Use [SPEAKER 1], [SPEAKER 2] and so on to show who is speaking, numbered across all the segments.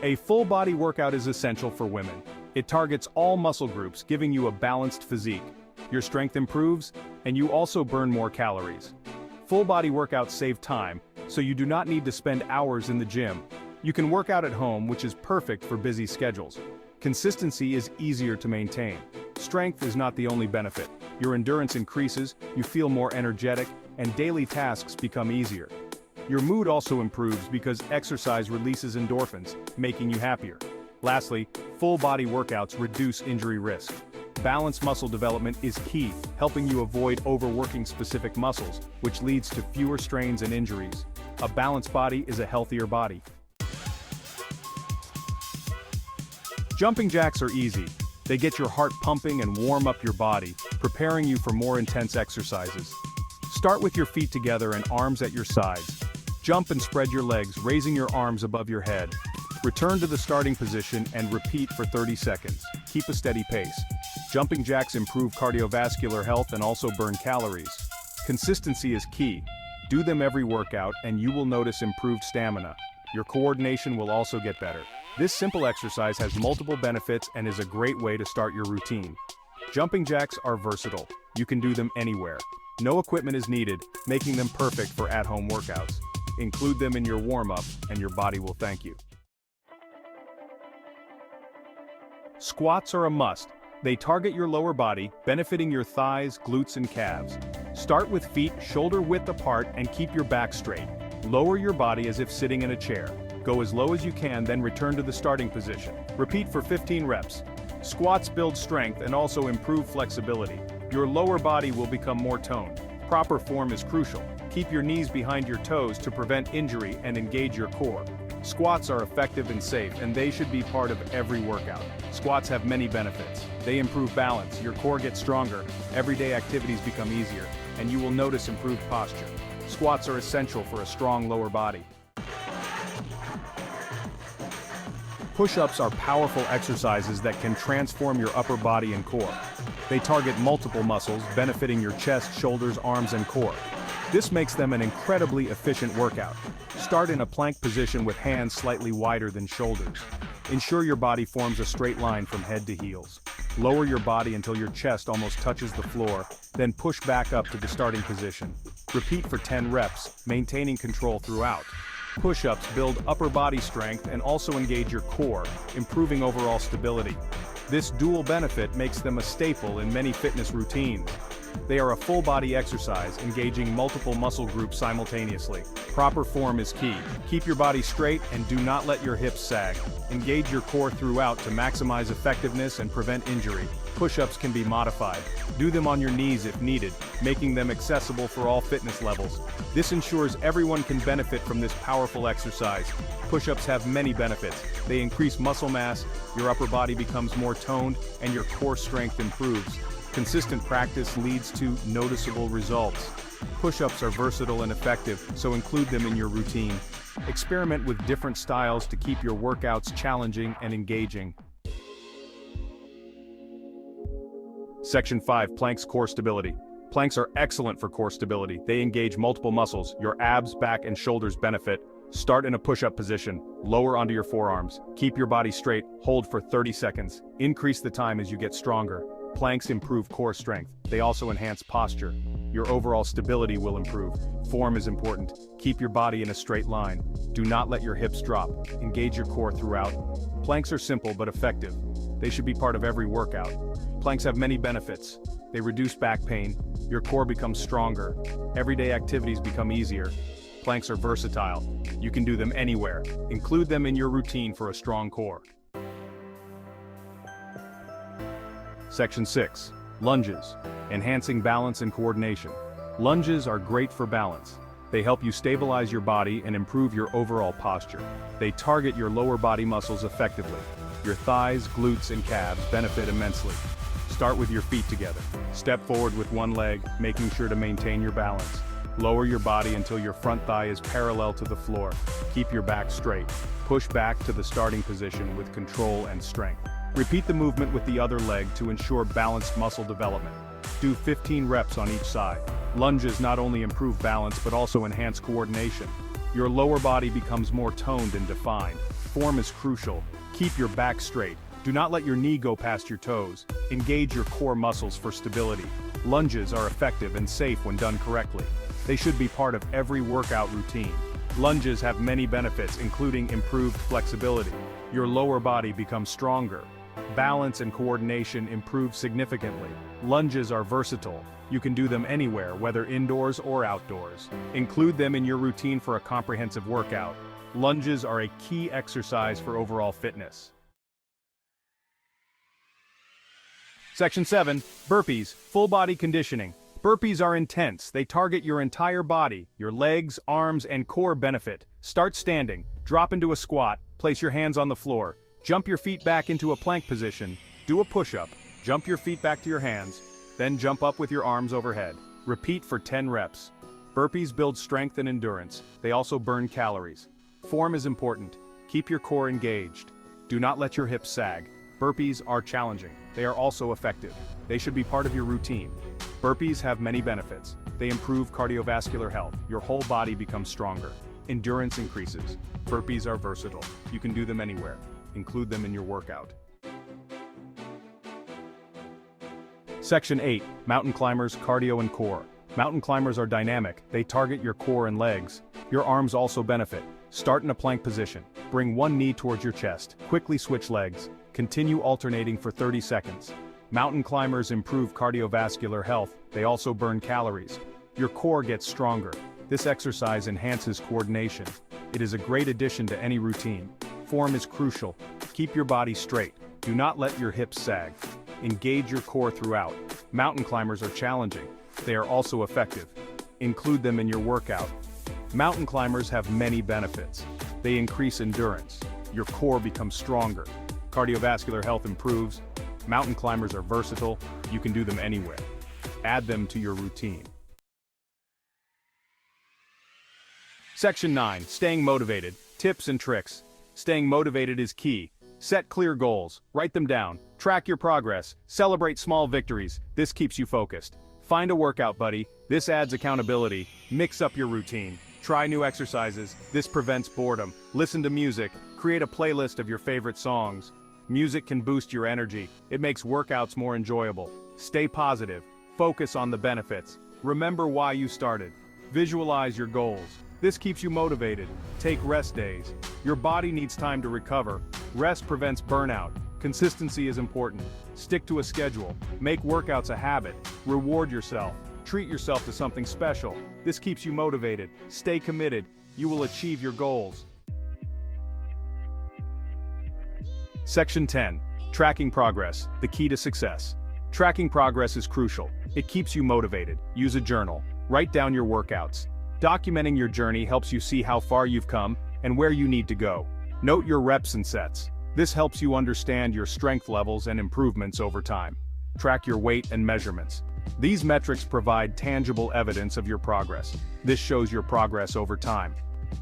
[SPEAKER 1] A full body workout is essential for women. It targets all muscle groups, giving you a balanced physique. Your strength improves, and you also burn more calories. Full body workouts save time, so you do not need to spend hours in the gym. You can work out at home, which is perfect for busy schedules. Consistency is easier to maintain. Strength is not the only benefit. Your endurance increases, you feel more energetic, and daily tasks become easier. Your mood also improves because exercise releases endorphins, making you happier. Lastly, full body workouts reduce injury risk. Balanced muscle development is key, helping you avoid overworking specific muscles, which leads to fewer strains and injuries. A balanced body is a healthier body. Jumping jacks are easy. They get your heart pumping and warm up your body, preparing you for more intense exercises. Start with your feet together and arms at your sides. Jump and spread your legs, raising your arms above your head. Return to the starting position and repeat for 30 seconds. Keep a steady pace. Jumping jacks improve cardiovascular health and also burn calories. Consistency is key. Do them every workout and you will notice improved stamina. Your coordination will also get better. This simple exercise has multiple benefits and is a great way to start your routine. Jumping jacks are versatile. You can do them anywhere. No equipment is needed, making them perfect for at-home workouts. Include them in your warm-up and your body will thank you. Squats are a must. They target your lower body, benefiting your thighs, glutes, and calves. Start with feet shoulder-width apart and keep your back straight. Lower your body as if sitting in a chair. Go as low as you can, then return to the starting position. Repeat for 15 reps. Squats build strength and also improve flexibility. Your lower body will become more toned. Proper form is crucial. Keep your knees behind your toes to prevent injury and engage your core. Squats are effective and safe, and they should be part of every workout. Squats have many benefits. They improve balance, your core gets stronger, everyday activities become easier, and you will notice improved posture. Squats are essential for a strong lower body. Push-ups are powerful exercises that can transform your upper body and core. They target multiple muscles, benefiting your chest, shoulders, arms, and core. This makes them an incredibly efficient workout. Start in a plank position with hands slightly wider than shoulders. Ensure your body forms a straight line from head to heels. Lower your body until your chest almost touches the floor, then push back up to the starting position. Repeat for 10 reps, maintaining control throughout. Push-ups build upper body strength and also engage your core, improving overall stability. This dual benefit makes them a staple in many fitness routines. They are a full-body exercise, engaging multiple muscle groups simultaneously. Proper form is key. Keep your body straight and do not let your hips sag. Engage your core throughout to maximize effectiveness and prevent injury. Push-ups can be modified. Do them on your knees if needed, making them accessible for all fitness levels. This ensures everyone can benefit from this powerful exercise. Push-ups have many benefits. They increase muscle mass, your upper body becomes more toned, and your core strength improves. Consistent practice leads to noticeable results. Push-ups are versatile and effective, so include them in your routine. Experiment with different styles to keep your workouts challenging and engaging. Section 5. Planks Core Stability. Planks are excellent for core stability. They engage multiple muscles. Your abs, back, and shoulders benefit. Start in a push-up position. Lower onto your forearms. Keep your body straight. Hold for 30 seconds. Increase the time as you get stronger. Planks improve core strength. They also enhance posture. Your overall stability will improve. Form is important. Keep your body in a straight line. Do not let your hips drop. Engage your core throughout. Planks are simple but effective. They should be part of every workout. Planks have many benefits. They reduce back pain. Your core becomes stronger. Everyday activities become easier. Planks are versatile. You can do them anywhere. Include them in your routine for a strong core. Section 6. Lunges. Enhancing balance and coordination. Lunges are great for balance. They help you stabilize your body and improve your overall posture. They target your lower body muscles effectively. Your thighs, glutes, and calves benefit immensely. Start with your feet together. Step forward with one leg, making sure to maintain your balance. Lower your body until your front thigh is parallel to the floor. Keep your back straight. Push back to the starting position with control and strength. Repeat the movement with the other leg to ensure balanced muscle development. Do 15 reps on each side. Lunges not only improve balance but also enhance coordination. Your lower body becomes more toned and defined. Form is crucial. Keep your back straight. Do not let your knee go past your toes. Engage your core muscles for stability. Lunges are effective and safe when done correctly. They should be part of every workout routine. Lunges have many benefits, including improved flexibility. Your lower body becomes stronger. Balance and coordination improve significantly. Lunges are versatile. You can do them anywhere, whether indoors or outdoors. Include them in your routine for a comprehensive workout. Lunges are a key exercise for overall fitness. Section 7. Burpees, full body conditioning. Burpees are intense. They target your entire body. Your legs, arms, and core benefit. Start standing. Drop into a squat. Place your hands on the floor. Jump your feet back into a plank position. Do a push-up. Jump your feet back to your hands. Then jump up with your arms overhead. Repeat for 10 reps. Burpees build strength and endurance. They also burn calories. Form is important. Keep your core engaged. Do not let your hips sag. Burpees are challenging. They are also effective. They should be part of your routine. Burpees have many benefits. They improve cardiovascular health. Your whole body becomes stronger. Endurance increases. Burpees are versatile. You can do them anywhere. Include them in your workout. Section 8. Mountain climbers, cardio and core. Mountain climbers are dynamic. They target your core and legs. Your arms also benefit. Start in a plank position. Bring one knee towards your chest. Quickly switch legs. Continue alternating for 30 seconds. Mountain climbers improve cardiovascular health. They also burn calories. Your core gets stronger. This exercise enhances coordination. It is a great addition to any routine. Form is crucial. Keep your body straight. Do not let your hips sag. Engage your core throughout. Mountain climbers are challenging. They are also effective. Include them in your workout. Mountain climbers have many benefits. They increase endurance. Your core becomes stronger. Cardiovascular health improves. Mountain climbers are versatile. You can do them anywhere. Add them to your routine. Section 9. Staying motivated. Tips and tricks. Staying motivated is key. Set clear goals. Write them down. Track your progress. Celebrate small victories. This keeps you focused. Find a workout buddy. This adds accountability. Mix up your routine. Try new exercises. This prevents boredom. Listen to music. Create a playlist of your favorite songs. Music can boost your energy. It makes workouts more enjoyable. Stay positive. Focus on the benefits. Remember why you started. Visualize your goals. This keeps you motivated. Take rest days. Your body needs time to recover. Rest prevents burnout. Consistency is important. Stick to a schedule. Make workouts a habit. Reward yourself. Treat yourself to something special. This keeps you motivated. Stay committed. You will achieve your goals. Section 10. Tracking progress, the key to success. Tracking progress is crucial. It keeps you motivated. Use a journal. Write down your workouts. Documenting your journey helps you see how far you've come and where you need to go. Note your reps and sets. This helps you understand your strength levels and improvements over time. Track your weight and measurements. These metrics provide tangible evidence of your progress. This shows your progress over time.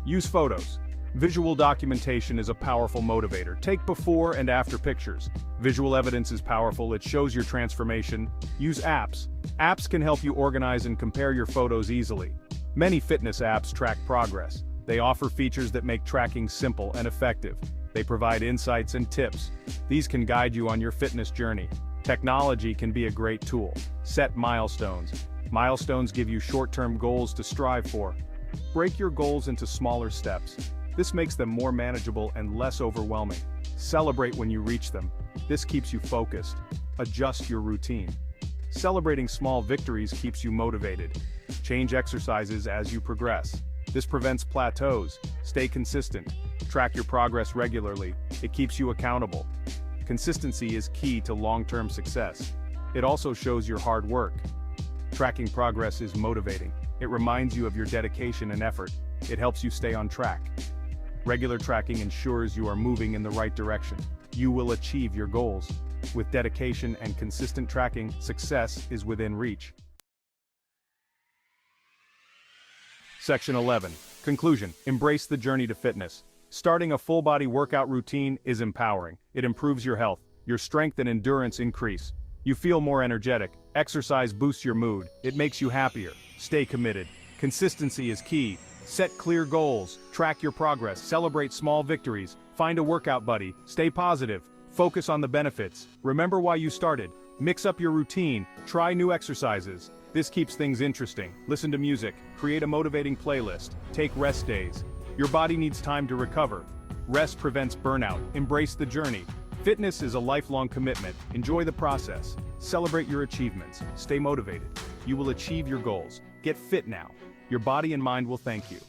[SPEAKER 1] Use photos. Visual documentation is a powerful motivator. Take before and after pictures. Visual evidence is powerful. It shows your transformation. Use apps. Apps can help you organize and compare your photos easily. Many fitness apps track progress. They offer features that make tracking simple and effective. They provide insights and tips. These can guide you on your fitness journey. Technology can be a great tool. Set milestones. Milestones give you short-term goals to strive for. Break your goals into smaller steps. This makes them more manageable and less overwhelming. Celebrate when you reach them. This keeps you focused. Adjust your routine. Celebrating small victories keeps you motivated. Change exercises as you progress. This prevents plateaus. Stay consistent. Track your progress regularly. It keeps you accountable. Consistency is key to long-term success. It also shows your hard work. Tracking progress is motivating. It reminds you of your dedication and effort. It helps you stay on track. Regular tracking ensures you are moving in the right direction. You will achieve your goals. With dedication and consistent tracking, success is within reach. Section 11. Conclusion. Embrace the journey to fitness. Starting a full-body workout routine is empowering. It improves your health. Your strength and endurance increase. You feel more energetic. Exercise boosts your mood. It makes you happier. Stay committed. Consistency is key. Set clear goals. Track your progress. Celebrate small victories. Find a workout buddy, stay positive, focus on the benefits, remember why you started, mix up your routine, try new exercises. This keeps things interesting. Listen to music, create a motivating playlist, take rest days. Your body needs time to recover. Rest prevents burnout, embrace the journey. Fitness is a lifelong commitment, enjoy the process, celebrate your achievements, stay motivated. You will achieve your goals. Get fit now. Your body and mind will thank you.